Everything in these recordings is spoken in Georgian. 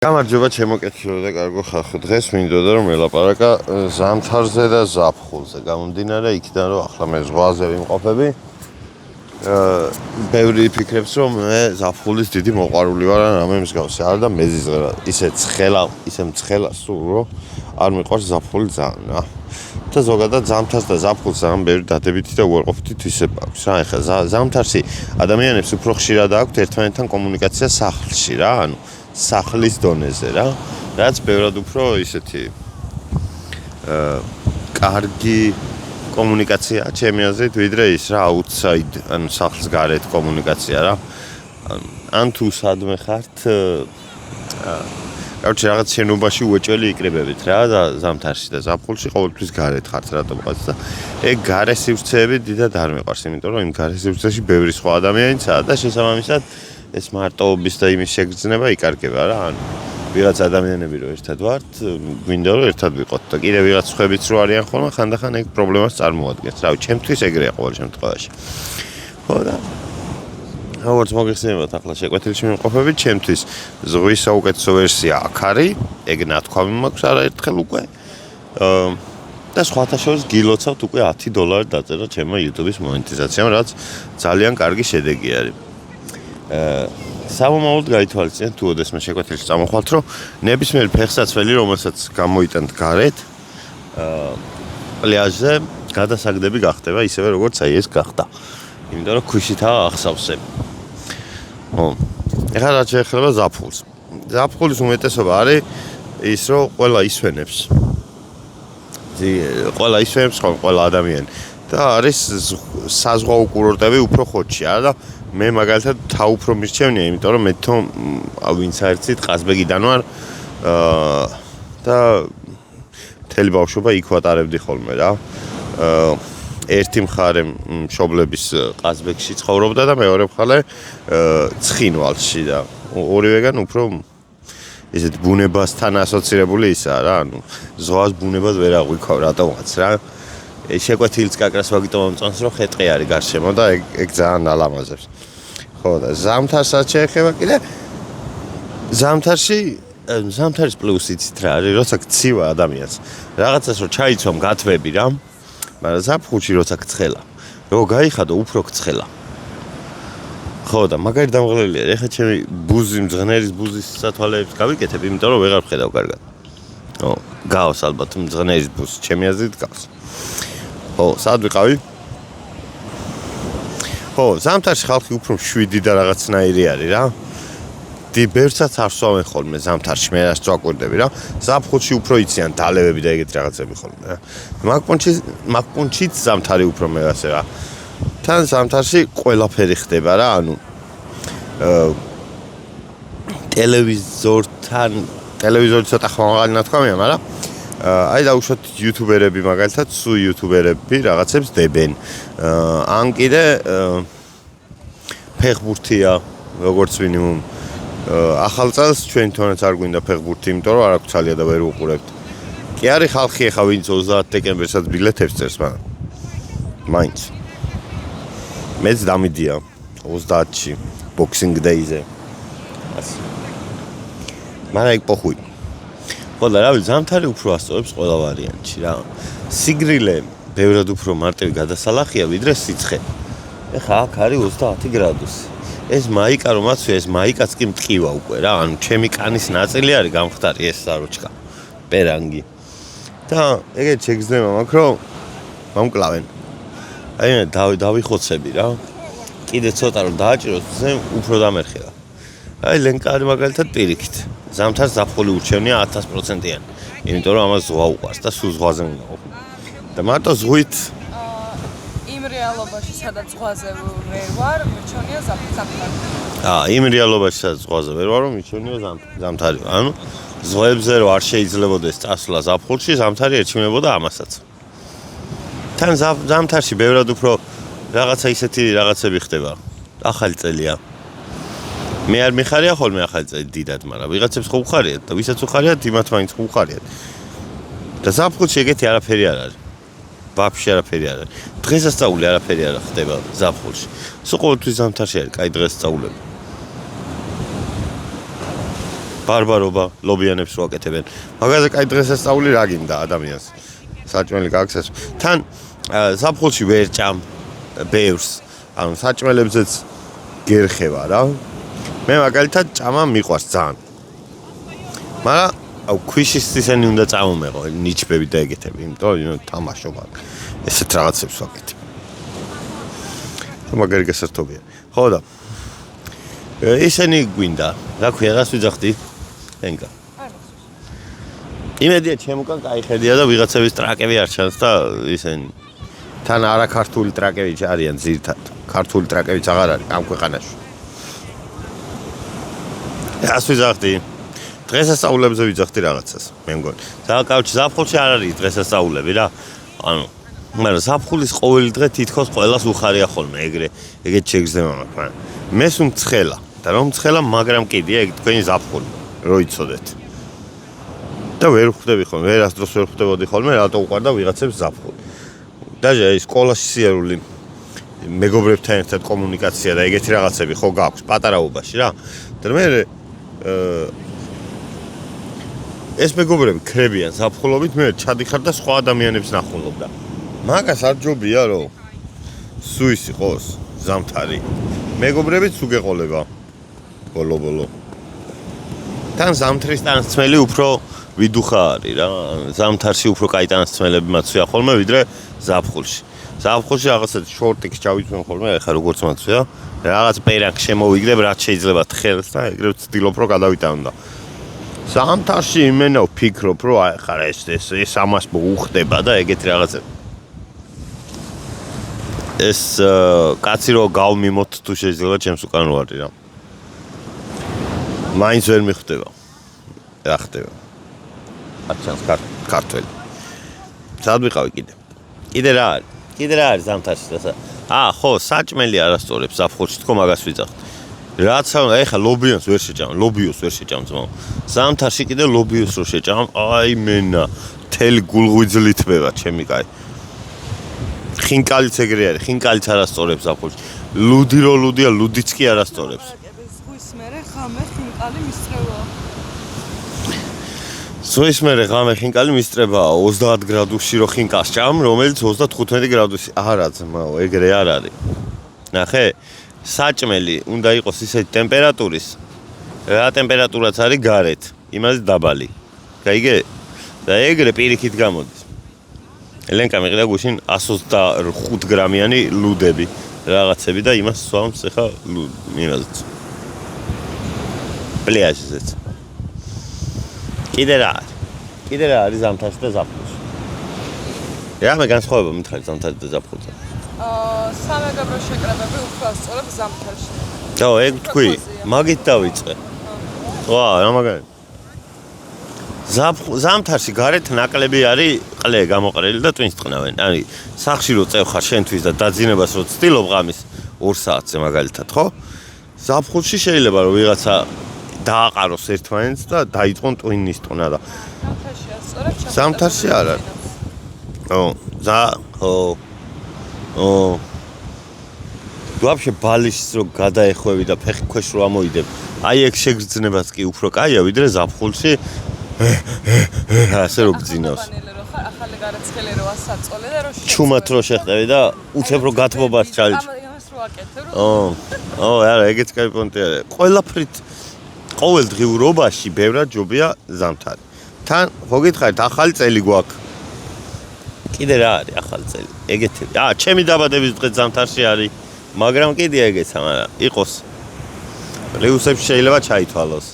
გამარჯობა ჩემოკეთილო და კარგო ხალხო. დღეს მინდოდა რომ ელაპარაკა ზამთარზე და ზაფხულზე. გამომდინარე იქიდან რომ ახლა მე ზღვაზე ვიმყოფები. ბევრი ფიქრებს რომ მე ზაფხულის დიდი მოყვარული ვარ ან რამე მსგავსი. არა და მეზიზღერა ისე მცხელა სულ რომ არ მიყვარს ზაფხული ძალიან. და ზოგადად ზამთარს და ზაფხულს ძალიან ბევრი დადებითი და უარყოფითი თვისება აქვს. რა ეხლა ზამთარში ადამიანებს უფრო ხშირად აქვთ ერთმანეთთან კომუნიკაცია სახლში რა, ანუ სახლის დონეზე რა, რაც ბევრად უფრო ისეთი კარგი კომუნიკაცია ჩემი აზრით, ვიდრე ის რა outside, ანუ სახლის გარეთ კომუნიკაცია რა. ან თუ სადმე ხართ, короче, რაღაც შენობაში უეჭველი იკრიბებით რა და ზამთარში და ზაფხულში ყოველთვის გარეთ ხართ რატომღაც და ეგ გარე სივრცეები დიდად არ მიყვარს, იმიტომ რომ იმ გარე სივრცეში ბევრი სხვა ადამიანიცაა და შესაბამისად ეს მარტოობის და იმის შეგრძნება იკარგება რა, ანუ ვიღაც ადამიანები რო ერთად ვართ, გვინდა რომ ერთად ვიყოთ და კიდე ვიღაც სხვებიც რო არიან ხოლმე, ხანდახან ეგ პრობლემას წარმოადგენს. რავი, ჩემთვის ეგრეა ყოველ შემთხვევაში. ხო და როგორც მოგეხსენებათ ახლა შეკვეთილში მიმყოფებით, ჩემთვის ზღვის საუკეთესო ვერსია აქ არის, ეგ ნათქვამი მაქვს არაერთხელ უკვე. და სხვათა შორის გილოცავთ უკვე $10 დაწერა ჩემმა YouTube-ის მონეტიზაციამ, რაც ძალიან კარგი შედეგი არის. სამომავლოდ გაითვალისწინეთ თუ ოდესმე შეკვეთილში წამოხვალთ, რომ ნებისმიერ ფეხსაცმელი, რომელსაც გამოიტანთ გარეთ, პლაჟზე გადასაგდები გახდება ისევე როგორც აი ეს გახდა. იმიტომ რომ ქვიშითაა ახსავსები. ეხლა რაც შეეხება ზაფხულს. ზაფხულის უმეტესობა არის ის, რომ ყველა ისვენებს. ყველა ადამიანი. და არის საზღვაო კურორტები უფრო ხოჩია და მე მაგალითად უფრო მირჩევნია, იმიტომ რომ მე თვითონ ვინც არიცით ყაზბეგიდან ვარ და მთელი ბავშვობა იქ ვატარებდი ხოლმე რა. ერთი მხარე მშობლების ყაზბეგში ცხოვრობდა და მეორე მხარე ცხინვალში და ორივეგან უფრო ესეთ ბუნებასთან ასოცირებული ისაა რა, ანუ ზღვას ბუნებას ვერ აღვიქავ რატომღაც რა. შეკვეთილიც კაკრას ვაგიტო მომწონს, რომ ხეტყი არის გარშემო და ეგ ძალიან ალამაზებს. ხო და ზამთარსაც შეეხება კიდე ზამთარის პლუსი იცით რა არის, როცა გცივა ადამიანს. რაღაცას რო ჩაიცვამ გათვები რა, მაგრამ ზაფხულში როცა გცხელა, რო გაიხადო უფრო გცხელა. ხო და მაგარი დამღლელია. ეხლა ჩემი მძღნერის ბუზის სათვალეებს გავიკეთებ, იმიტომ რომ ვეღარ ვხედავ კარგად. გავს ალბათ მძღნერის ბუზი, ჩემი აზრით გავს. სად ვიყავი? ზამთარში ხალხი უფრო მშვიდი და რაღაცნაირი არის რა. ბევრსაც არ სვავენ ხოლმე ზამთარში, მე რას წვაკვირდები რა. ზაფხულში უფრო იციან დალევები და ეგეთი რაღაცები ხოლმე რა. მაგპუნჩიც ზამთარი უფრო მეგასე რა. თან ზამთარში ყველაფერი ხდება რა, ანუ ტელევიზორი ცოტა ხმამაღალი ნათქვამია, მაგრამ აი დაუშვათ იუთუბერები მაგალითად, სუ იუთუბერები რაღაცებს დებენ. ან კიდე ფეხბურთია, როგორც მინიმუმ. ახალ წელს ჩვენ თვითონაც არ გვინდა ფეხბურთი, იმიტომ რომ არ აქვს ცალია და ვერ ვუყურებთ. კი არის ხალხი ახლა ვინც 30 დეკემბერსაც ბილეთებს წერს, მაგრამ მაინც. მეც დამიდია 30-ში Boxing Day-ზე. მაგრამ ეგ პოხუი. ხო და რავი, ზამთარი უფრო ასწორებს ყველა ვარიანტში რა. სიგრილე ბევრად უფრო მარტივი გადასალახია, ვიდრე სიცხე. ეხლა აქ არის 30 გრადუსი. ეს მაიკა რომ აცვია, ეს მაიკაც კი მტკივა უკვე რა. ანუ ჩემი კანის ნაწილი არის გამხდარი ეს საროჩკა. პერანგი. და ეგეთ შეგრძნება მაქვს, რომ მომკლავენ. აი მე დავიხოცები რა. კიდე ცოტა რომ დააჭიროს, ზე უფრო დამერხება. აი ლენკარი მაგალითად პირიქით. ზამთარს ზაფხული ურჩევნია 1000%-იანი. იმიტომ რომ ამას ზღვა უყვარს და სულ ზღვაზე უნდა ყოფილიყო. და მარტო ზღვით იმ რეალობაში, სადაც ზღვაზე ვერ ვარ, მიჩვენია ზამთარი. იმ რეალობაში, სადაც ზღვაზე ვერ ვარ, მიჩვენია ზამთარი. ანუ ზღვებზე რო არ შეიძლებაოდეს წასვლა ზაფხულში, ზამთარი ერჩივნებოდა ამასაც. თან ზამთარში ბევრად უფრო რაღაცა ისეთი რაღაცები ხდება. ახალი წელია. მე არ მიხარია ხოლმე ახალი წელი დიდად, მაგრამ ვიღაცებს ხო უხარიათ და ვისაც უხარიათ, იმათ მაინც ხო უხარიათ. და ზაფხულში ეგეთი არაფერი არ არის. ვაფშე არაფერი არ არის. დღესასწაული არაფერი არ ხდება ზაფხულში. სულ ყოველთვის ზამთარში არის, კაი დღესასწაულები. ბარბარობა ლობიანებს რო აკეთებენ. მაგაზე კაი დღესასწაული რა გინდა ადამიანს. საჭმელი გააქვს. თან ზაფხულში ვერ ჭამ ბევრს. ანუ საჭმელებზეც გერხება რა. მე მაგალითად ჭამა მიყვარს ძალიან. მაგრამ აუ ქვიშის ისენი უნდა წამომეღო ნიჩბები და ეგეთები, იმიტომ თამაშობ ესეთ რაღაცებს ვაკეთებ. მაგარი გასართობია. ხო და ისენი გვინდა, რა ქვია, რას ვიძახდი? ენკა. იმედია ჩემკან კაი ხედია და ვიღაცების ტრაკები არ ჩანს და ისენი თან არა ქართული ტრაკები არიან ძირთად. ქართული ტრაკებიც აღარ არის ამ ქვეყანაში. რას ვიძახდი? დღესასწაულებზე ვიძახდი რაღაცას, მე მგონი. საკავში ზაფხულში არ არის დღესასწაულები რა. ანუ მაგრამ ზაფხულის ყოველი დღე თითქოს ყველას უხარია ხოლმე ეგეთ შეგრძნება მაქვს, მაგრამ მე სულ მცხელა და რომ მცხელა, მაგრამ კიდია ეგ თქვენი ზაფხული, რო იცოდეთ. და ვერ ვხვდები ხოლმე, ვერასდროს ვერ ვხვდებოდი ხოლმე, რატო უყვარდა ვიღაცებს ზაფხული. დაჟე ის სკოლაში სიარული მეგობრებთან ერთად კომუნიკაცია და ეგეთი რაღაცები ხო გაქვს პატარაობაში რა. და მე ეს მეგობრები ქრებიან ზაფხულობით, მე ჩადიხარ და სხვა ადამიანებს ნახულობ და მაგას არ ჯობია რომ სუის იყოს ზამთარი. მეგობრებიც უგეყოლება ბოლო. თან ზამთრის ტანსწმელი უფრო ვიდუხა არის რა. ზამთარში უფრო კაი ტანსწმელები მაცვია ხოლმე ვიდრე ზაფხულში. ზაფხულში რაღაცა შორტიკს ჩავიწვენ ხოლმე, ეხლა როგორც მაცვია, რაღაც პერაკს შემოვიგდებ, რაც შეიძლება თხელს და ეგრევე ვცდილობ რომ გადავიტანო და ზამთარში იმენა ვფიქრობ, რომ აი ხარ ეს ამას მოუხდება და ეგეთი რაღაცა. ეს კაცი რო გავმიმოთ თუ შეიძლება ჩემს უკან რო არის რა. მაინც ვერ მიხვდება. რა ხდება? არ ჩანს ქართველი. სად ვიყავი კიდე? კიდე რა არის? კიდე რა არის ზამთარში და ხო, საჭმელი არასწორებს ზაფხულში თქო მაგას ვიძახთ. რაც ეხა ლობიოს ვერ შეჭამ ძმაო. ზამთარში კიდე ლობიოს რო შეჭამ, აი მენა, თელი გულღვიძლი თბება ჩემი კაი. ხინკალიც ეგრე არის, ხინკალიც არასწორებს ზაფხულში. ლუდი რო ლუდია, ლუდიც კი არასწორებს. ზღვის მერე ღამე ხინკალი მისწრებაა. ზღვის მერე ღამე ხინკალი მისწრებაა 30 გრადუსში რო ხინკალს ჭამ, რომელიც 35 გრადუსი. არა ძმაო, ეგრე არ არის. ნახე? საჭმელი უნდა იყოს ისეთი ტემპერატურის, რა ტემპერატურაც არის გარეთ, იმაზე დაბალი. გაიგე? და ეგრე პირიქით გამოდის. ელენკა მიყიდა გუშინ 125 გრამიანი ლუდები, რაღაცები და იმას სვამს ეხა იმაზეც. პლეაჟზეც. კიდე რა არის ზამთარში და ზაფხულში? რა მე განსხვავება მითხრა ზამთარში და ზაფხულში? სამეგობრო შეკრებები უფრო ასწორებს ზამთარში. ეგ თქვი, მაგით დავიწყე. რა მაგარი. ზამთარში გარეთ ნაკლები არის ყლე გამოყრელი და ტვინს ტყნავენ. ანუ სახში რო წევ ხარ შენთვის და დაძინებას რო ცდილობ ღამის 2 საათზე მაგალითად, ხო? ზაფხულში შეიძლება რომ ვიღაცა დააყაროს ერთმანეთს და დაიწყონ ტვინის ტყნა და ზამთარში ასწორებს. ზამთარში არ არის. ვაფშე ბალიშს რო გადაეხვევი და ფეხი ქვეშ რო ამოიდებ, აი ეგ შეგრძნებას კი უფრო კაია ვიდრე ზაფხულში ასე რო გძინავს. ახალი გარაცხელი რო ასაწოლე და რო ჩუმად რო შეხტევი და უცებ რო გათბობას ჩალიჩ. ამას რო აკეთებ რო არა, ეგეც კაი პონტი არის. ყველაფრით ყოველ დღიურობაში ბევრად ჯობია ზამთარი. თან ხო გითხარით, ახალი წელი გვაქვს. კიდე რა არის ახალი წელი? ეგეთები. ჩემი დაბადების დღე ზამთარში არის, მაგრამ კიდე ეგეცა, მაგრამ იყოს. პლუსებში შეიძლება ჩაითვალოს.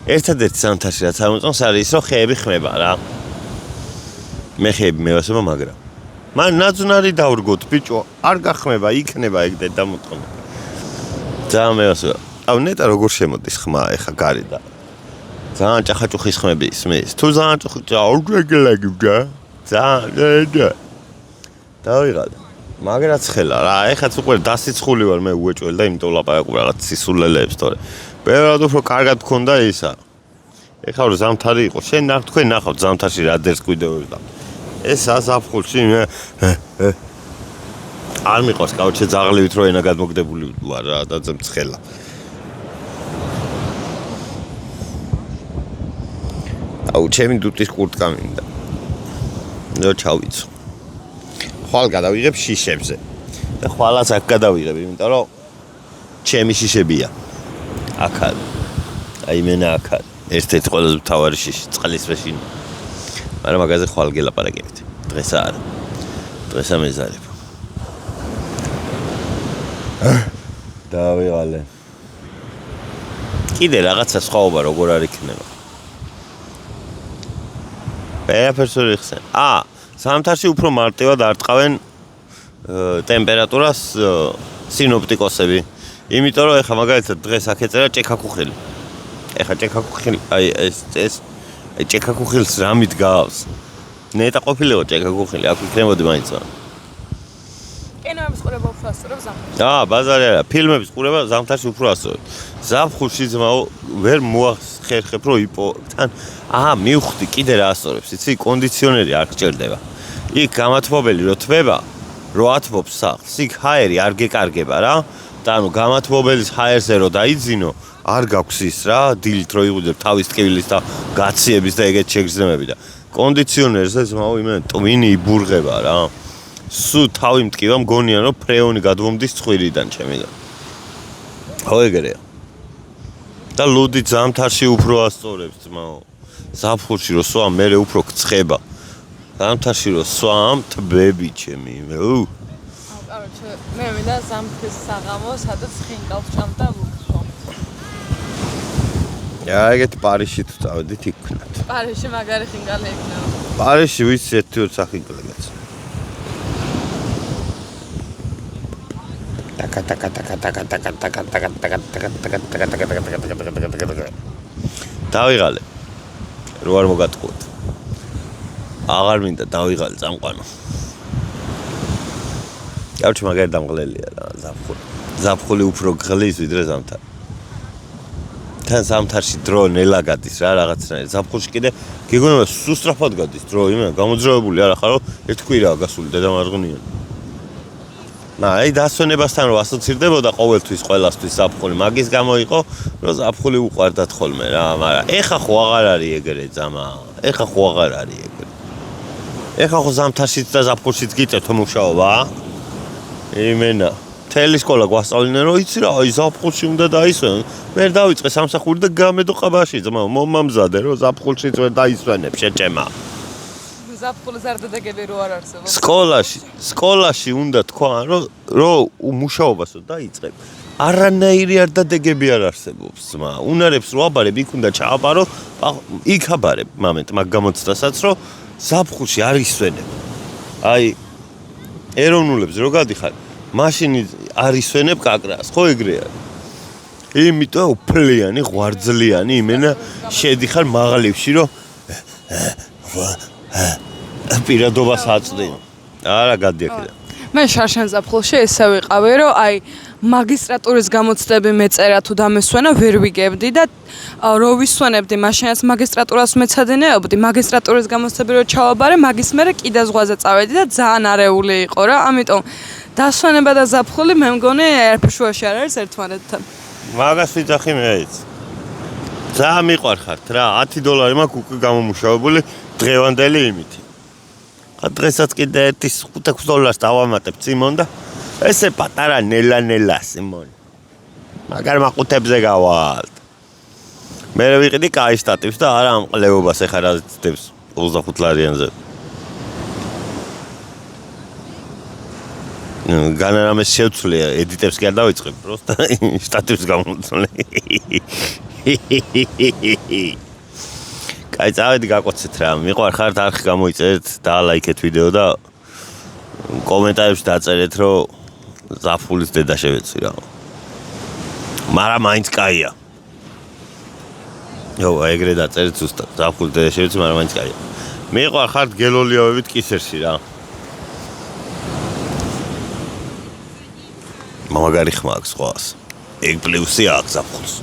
ერთადერთი ზამთარში რაც არ მოწონს არის ის, რომ ხეები ხმება რა. მე ხეები მევასება, მაგრამ ნაძვნარი დავრგოთ, ბიჭო, არ გახმება, იქნება ეგ დედამოწონა. ძალიან მევასება. ნეტა როგორ შემოდის ხმა ეხა გარდა. ძალიან ჭახაჭუხის ხმები ისმის. თუ ძალიან ჭახაჭუხი ძალიან დავიღადა. მაგრაც ხელა რა, ეხაც უკვე დასიცხული ვარ მე უეჭველი და იმიტომ ლაპარაკობ რაღაც სისულელეებს თორე. ბევრად უფრო კარგად გქონდა ისა. ეხლა რომ ზამთარი იყო, შენ თქვენ ნახავთ ზამთარში რა დერს კვიდეოებს და ეს ზაფხულში არ მიყვარს კაუჩე ძაღლივით რო ენა გადმოგდებული ვარ რა და მცხელა. აუ, ჩემი დუტის კურტკა მინდა. ნო ჩავიცო. ხვალ გადავიღებ შიშებზე. და ხვალაც აქ გადავიღებ, იმიტომ რომ ჩემი შიშებია. აქად. აი მენა აქად. ერთ-ერთი ყველაზე მთავარი შიში წყლის რეჟიმი. მაგრამ მაგაზე ხვალ გელაპარაკებთ. დღეს არა. დღეს ამეზარებ. დავიღალე. კიდე რაღაცა სხვაობა როგორ არ იქნება. ყველაფერს ვერ იხსენ. ზამთარში უფრო მარტივად არტყავენ ტემპერატურას სინოპტიკოსები. იმიტომ რომ ეხლა მაგალითად დღეს აქ ეწერა ჭექაქუხილი. ეხლა ჭექაქუხილი, აი ეს ჭექაქუხილს რამით გავს? ნეტა ყოფილიყო ჭექაქუხილი, აქ იქნებოდი მაინც. კინოების ყურება უფრო ასწორებს ზამთარში. ბაზარი არა, ფილმების ყურება ზამთარში უფრო ასწორებს. ზაფხულში ძმაო ვერ მოახერხებ რომ თან მივხვდი კიდე რა ასწორებს, იცი, კონდიციონერი არ გჭირდება. იქ გამათბობელი რო თბება, რო ათბობს სახლს, იქ ჰაერი არ გეკარგება რა. და ანუ გამათბობელის ჰაერზე რო დაიძინო, არ გაქვს ის რა, დილით რო იღუდებ თავის ტკივილის და გაციების და ეგეთ შეგრძნებები და კონდიციონერზე ძმაო იმენ ტვინი იბურღება რა. სუ თავი მტკივა მგონია რომ ფრეონი გადმომდის ცხვირიდან ჩემიდან. ხო ეგრეა. და ლუდი ზამთარში უფრო ასწორებს ძმაო. ზაფხულში რო სვამ მერე უფრო გცხება. ზამთარში რო სვამ თბები ჩემი. კაროჩე, მე მინდა ზამთრის საღამო, სადაც ხინკალს ჭამ და ლუქო. ეგეთი პარიში თუ წავედით იქ ვქნათ. პარიში მაგარი ხინკალი იქნება. პარიში ვიცი ერთი-ორი სახინკალებიც. დავიღალე. რო არ მოგატყუოთ. აღარ მინდა დავიღალე წამყვანო. კაუჩი მაგარი დამღლელია რა, ზაფხული. ზაფხული უფრო გღლის ვიდრე ზამთარი. თან ზამთარში დრო ნელა გადის რა რაღაცნაირად. ზაფხულში კიდე გიგონება სუსტრაფად გადის დრო, იმენა გამოძრავებული არ ახარო ერთ კვირაა გასული დედამარღნიანი. აი დასვენებასთან რო ასოცირდებოდა ყოველთვის ყველასთვის ზაფხული, მაგის გამო იყო რომ ზაფხული უყვარდათ ხოლმე რა, მაგრამ ეხა ხო აღარ არის ეგრე ძამა. ეხა ხო აღარ არის ეგრე. ეხა ხო ზამთარშიც და ზაფხულშიც გიწევთ მუშაობა. იმენა მთელი სკოლა გვასწავლიდნენ რომ იცი რა, აი ზაფხულში უნდა დაისვენ. ვერ დავიწყე სამსახური და გამედო ყაბაში ძმა, მომამზადე რომ ზაფხულშიც ვერ დაისვენებ შეჭემა. ზაფხულის არდადეგები რო არ არსებობს. სკოლაში უნდა თქვა რომ მუშაობასო დაიწყებ. არანაირი არდადეგები არ არსებობს ძმა. უნარებს რო აბარებ, იქ უნდა ჩააბარო, იქ აბარებ მომენტ მაგ გამოცდასაც რომ ზაფხულში არ ისვენებ. აი ეროვნულებს რო გადიხარ, მაშინ არ ისვენებ კაკრას, ხო ეგრე არის. იმიტომ უფლიანი, ღვარძლიანი, იმენა შედიხარ მაღლებში რომ პირადობას აწვდი. არა გადიაკეთა. მე შარშან ზაფხულში ესე ვიყავი, რომ აი მაგისტრატურის გამოცდები მეწერა თუ დამესვენა ვერ ვიგებდი და რო ვისვენებდი, მაშინაც მაგისტრატურას მეცადინეობდი, მაგისტრატურის გამოცდები რო ჩავაბარე, მაგის მერე კიდე ზღვაზე წავედი და ძალიან არეული იყო რა, ამიტომ დასვენება და ზაფხული მე მგონი ერთშუაში არ არის ერთმანეთთან. მაგას ვიძახი მეც. ძალიან მიყვარხართ რა, $10 მაქვს უკვე გამომუშავებული დღევანდელი იმითი. ხა დღესაც კიდე $5-6 დავამატებ წიმონ და ესე პატარა ნელა სიმონ. მაგარ მაყუთებზე გავალთ. მე ვიყიდი კაი სტატივს და არა ამ ყლევობას ეხა რა ცდებს 25 ლარიანზე. განარამეს შევცვლია, ედიტებს კი არ დავიწყებ, პროსტა სტატივს გამოვცვლი. კაი, წავედი გაკოცეთ რა, მიყვარხართ, არხი გამოიწერეთ, დაალაიქეთ ვიდეო და კომენტარებში დაწერეთ, რომ ზაფხულის დედა შევეცვი რა. მაგრამ მაინც კაია. ეგრე დაწერეთ ზუსტად, ზაფხულის დედა შევეცვი, მაგრამ მაინც კაია. მიყვარხართ გელოლიავებით კისერში რა. მაგარი ხმა აქვს სხვას. ეგ პლუსი აქვს ზაფხულს.